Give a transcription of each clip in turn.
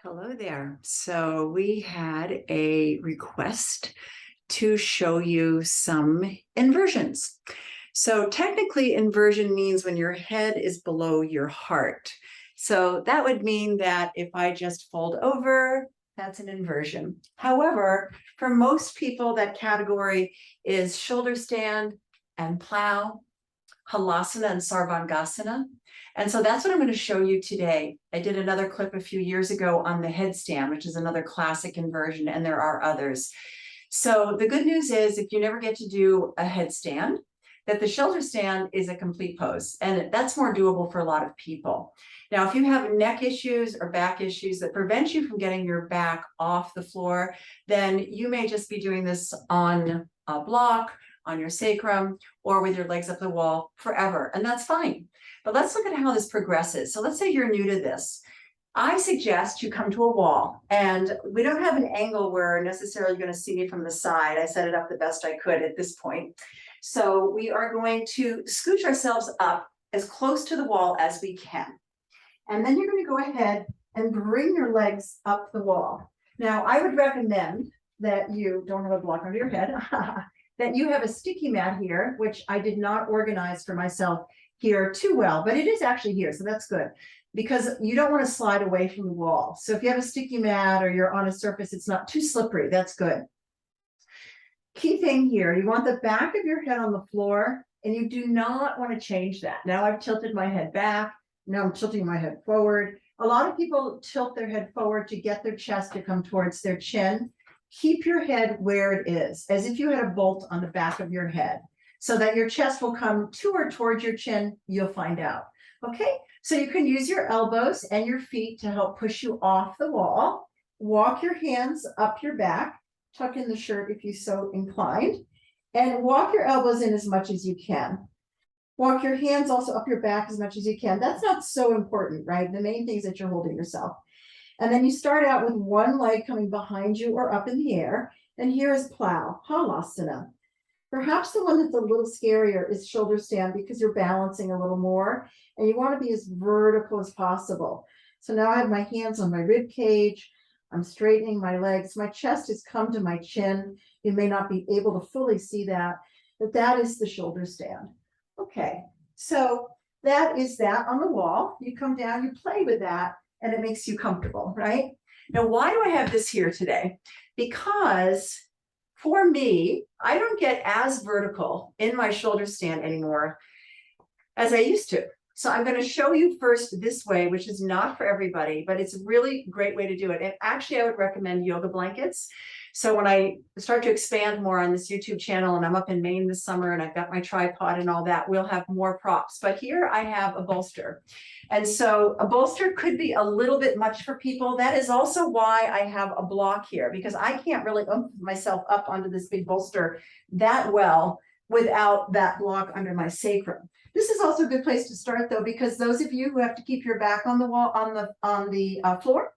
Hello there. So we had a request to show you some inversions. So technically, inversion means when your head is below your heart. So that would mean that if I just fold over, that's an inversion. However, for most people, that category is shoulder stand and plow, halasana and sarvangasana. And so that's what I'm going to show you today. I did another clip a few years ago on the headstand, which is another classic inversion, and there are others. So the good news is if you never get to do a headstand, that the shoulder stand is a complete pose, and that's more doable for a lot of people. Now, if you have neck issues or back issues that prevent you from getting your back off the floor, then you may just be doing this on a block, on your sacrum, or with your legs up the wall forever, and that's fine. But let's look at how this progresses. So let's say you're new to this. I suggest you come to a wall, and we don't have an angle where necessarily you're going to see me from the side. I set it up the best I could at this point. So we are going to scooch ourselves up as close to the wall as we can. And then you're going to go ahead and bring your legs up the wall. Now, I would recommend that you don't have a block under your head, that you have a sticky mat here, which I did not organize for myself here too well, but it is actually here, so that's good, because you don't want to slide away from the wall. So if you have a sticky mat or you're on a surface, it's not too slippery, that's good. Key thing here, you want the back of your head on the floor, and you do not want to change that. Now I've tilted my head back, now I'm tilting my head forward. A lot of people tilt their head forward to get their chest to come towards their chin. Keep your head where it is, as if you had a bolt on the back of your head, so that your chest will come to or towards your chin. You'll find out. Okay, so you can use your elbows and your feet to help push you off the wall. Walk your hands up your back, tuck in the shirt if you're so inclined, and walk your elbows in as much as you can. Walk your hands also up your back as much as you can. That's not so important, right? The main thing is that you're holding yourself. And then you start out with one leg coming behind you or up in the air. And here is plow, halasana. Perhaps the one that's a little scarier is shoulder stand, because you're balancing a little more and you want to be as vertical as possible. So now I have my hands on my rib cage. I'm straightening my legs. My chest has come to my chin. You may not be able to fully see that, but that is the shoulder stand. Okay, so that is that on the wall. You come down, you play with that, and it makes you comfortable, right? Now, why do I have this here today? Because for me, I don't get as vertical in my shoulder stand anymore as I used to. So I'm going to show you first this way, which is not for everybody, but it's a really great way to do it. And actually, I would recommend yoga blankets. So when I start to expand more on this YouTube channel, and I'm up in Maine this summer and I've got my tripod and all that, we'll have more props. But here I have a bolster. And so a bolster could be a little bit much for people. That is also why I have a block here, because I can't really oomph myself up onto this big bolster that well without that block under my sacrum. This is also a good place to start, though, because those of you who have to keep your back on the wall, on the floor,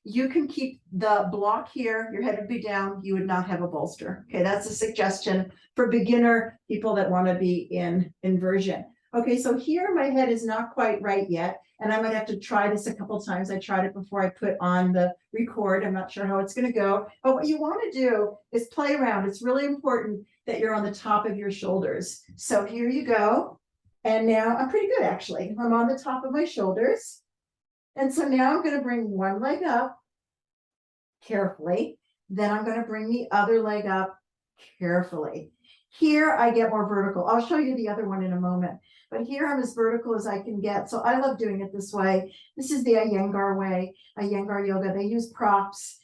you can keep the block here. Your head would be down. You would not have a bolster. Okay, that's a suggestion for beginner people that want to be in inversion. Okay, so here my head is not quite right yet, and I might have to try this a couple times. I tried it before I put on the record. I'm not sure how it's going to go. But what you want to do is play around. It's really important that you're on the top of your shoulders. So here you go. And now I'm pretty good, actually. I'm on the top of my shoulders. And so now I'm going to bring one leg up carefully. Then I'm going to bring the other leg up carefully. Here I get more vertical. I'll show you the other one in a moment. But here I'm as vertical as I can get. So I love doing it this way. This is the Iyengar way, Iyengar yoga. They use props.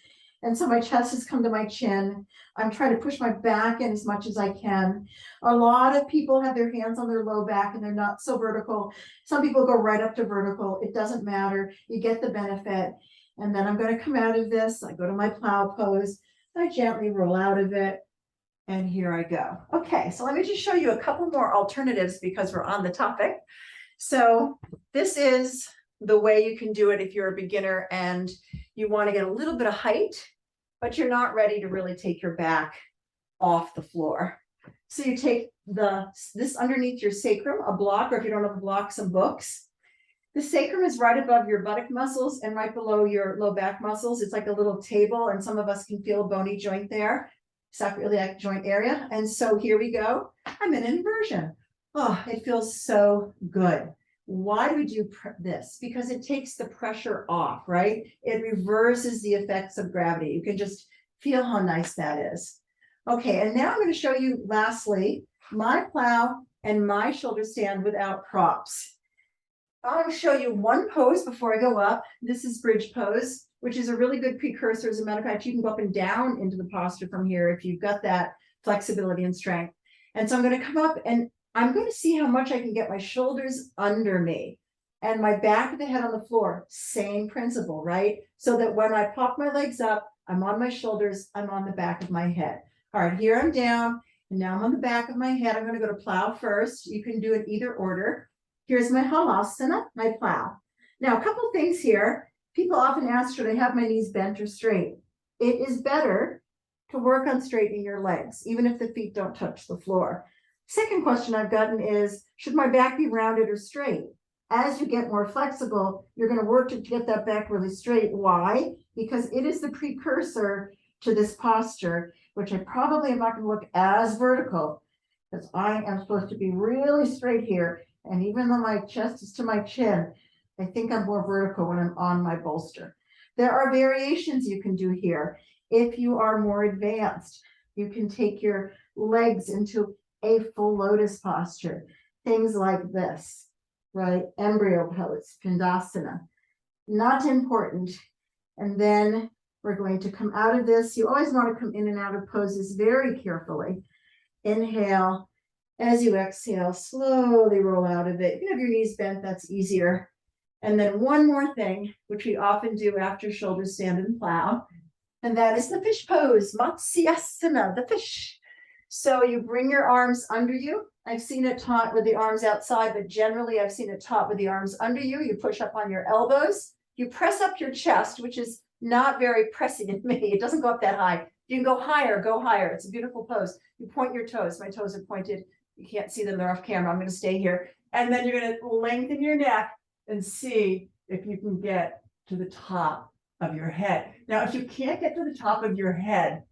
And so my chest has come to my chin. I'm trying to push my back in as much as I can. A lot of people have their hands on their low back and they're not so vertical. Some people go right up to vertical. It doesn't matter. You get the benefit. And then I'm going to come out of this. I go to my plow pose. I gently roll out of it. And here I go. Okay, so let me just show you a couple more alternatives because we're on the topic. So this is the way you can do it if you're a beginner and you want to get a little bit of height, but you're not ready to really take your back off the floor. So you take this underneath your sacrum, a block, or if you don't have a block, some books. The sacrum is right above your buttock muscles and right below your low back muscles. It's like a little table, and some of us can feel a bony joint there, sacroiliac joint area. And so here we go. I'm in inversion. Oh, it feels so good. Why do we do this? Because it takes the pressure off, right? It reverses the effects of gravity. You can just feel how nice that is. Okay, and now I'm going to show you, lastly, my plow and my shoulder stand without props. I'm going to show you one pose before I go up. This is bridge pose, which is a really good precursor. As a matter of fact, you can go up and down into the posture from here if you've got that flexibility and strength. And so I'm going to come up and I'm going to see how much I can get my shoulders under me and my back of the head on the floor. Same principle, right? So that when I pop my legs up, I'm on my shoulders, I'm on the back of my head. All right, here I'm down, and now I'm on the back of my head. I'm going to go to plow first. You can do it either order. Here's my halasana, my plow. Now, a couple things here. People often ask, should I have my knees bent or straight? It is better to work on straightening your legs, even if the feet don't touch the floor. Second question I've gotten is, should my back be rounded or straight? As you get more flexible, you're going to work to get that back really straight. Why? Because it is the precursor to this posture, which I probably am not going to look as vertical, because I am supposed to be really straight here. And even though my chest is to my chin, I think I'm more vertical when I'm on my bolster. There are variations you can do here. If you are more advanced, you can take your legs into a full lotus posture. Things like this, right? Embryo pose, Pindasana. Not important. And then we're going to come out of this. You always want to come in and out of poses very carefully. Inhale. As you exhale, slowly roll out of it. If you have your knees bent, that's easier. And then one more thing, which we often do after shoulder stand and plow, and that is the fish pose, Matsyasana, the fish. So you bring your arms under you. I've seen it taught with the arms outside, but generally I've seen it taught with the arms under you. You push up on your elbows. You press up your chest, which is not very pressing in me. It doesn't go up that high. You can go higher, go higher. It's a beautiful pose. You point your toes. My toes are pointed. You can't see them, they're off camera. I'm going to stay here. And then you're going to lengthen your neck and see if you can get to the top of your head. Now, if you can't get to the top of your head,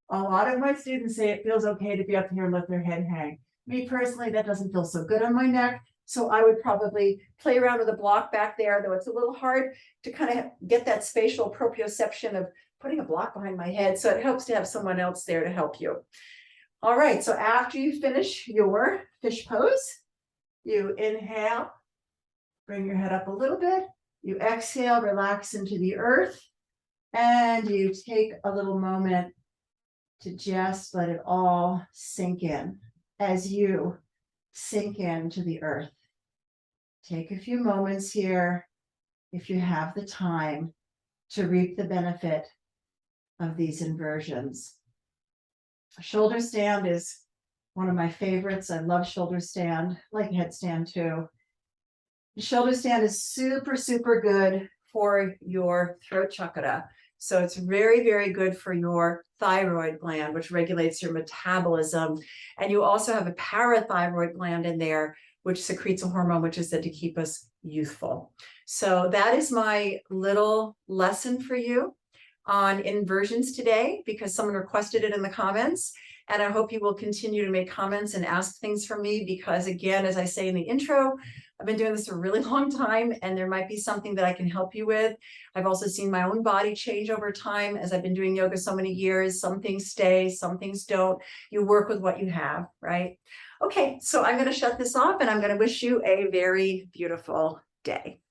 a lot of my students say it feels okay to be up here and let their head hang. Me personally, that doesn't feel so good on my neck. So I would probably play around with a block back there, though it's a little hard to kind of get that spatial proprioception of putting a block behind my head. So it helps to have someone else there to help you. All right, so after you finish your fish pose, you inhale, bring your head up a little bit, you exhale, relax into the earth, and you take a little moment to just let it all sink in as you sink into the earth. Take a few moments here, if you have the time, to reap the benefit of these inversions. Shoulder stand is one of my favorites. I love shoulder stand, like headstand too. Shoulder stand is super, super good for your throat chakra. So it's very, very good for your thyroid gland, which regulates your metabolism. And you also have a parathyroid gland in there, which secretes a hormone, which is said to keep us youthful. So that is my little lesson for you on inversions today, because someone requested it in the comments. And I hope you will continue to make comments and ask things from me, because again, as I say in the intro, I've been doing this a really long time, and there might be something that I can help you with. I've also seen my own body change over time as I've been doing yoga so many years. Some things stay, some things don't. You work with what you have, right? Okay, so I'm going to shut this off, and I'm going to wish you a very beautiful day.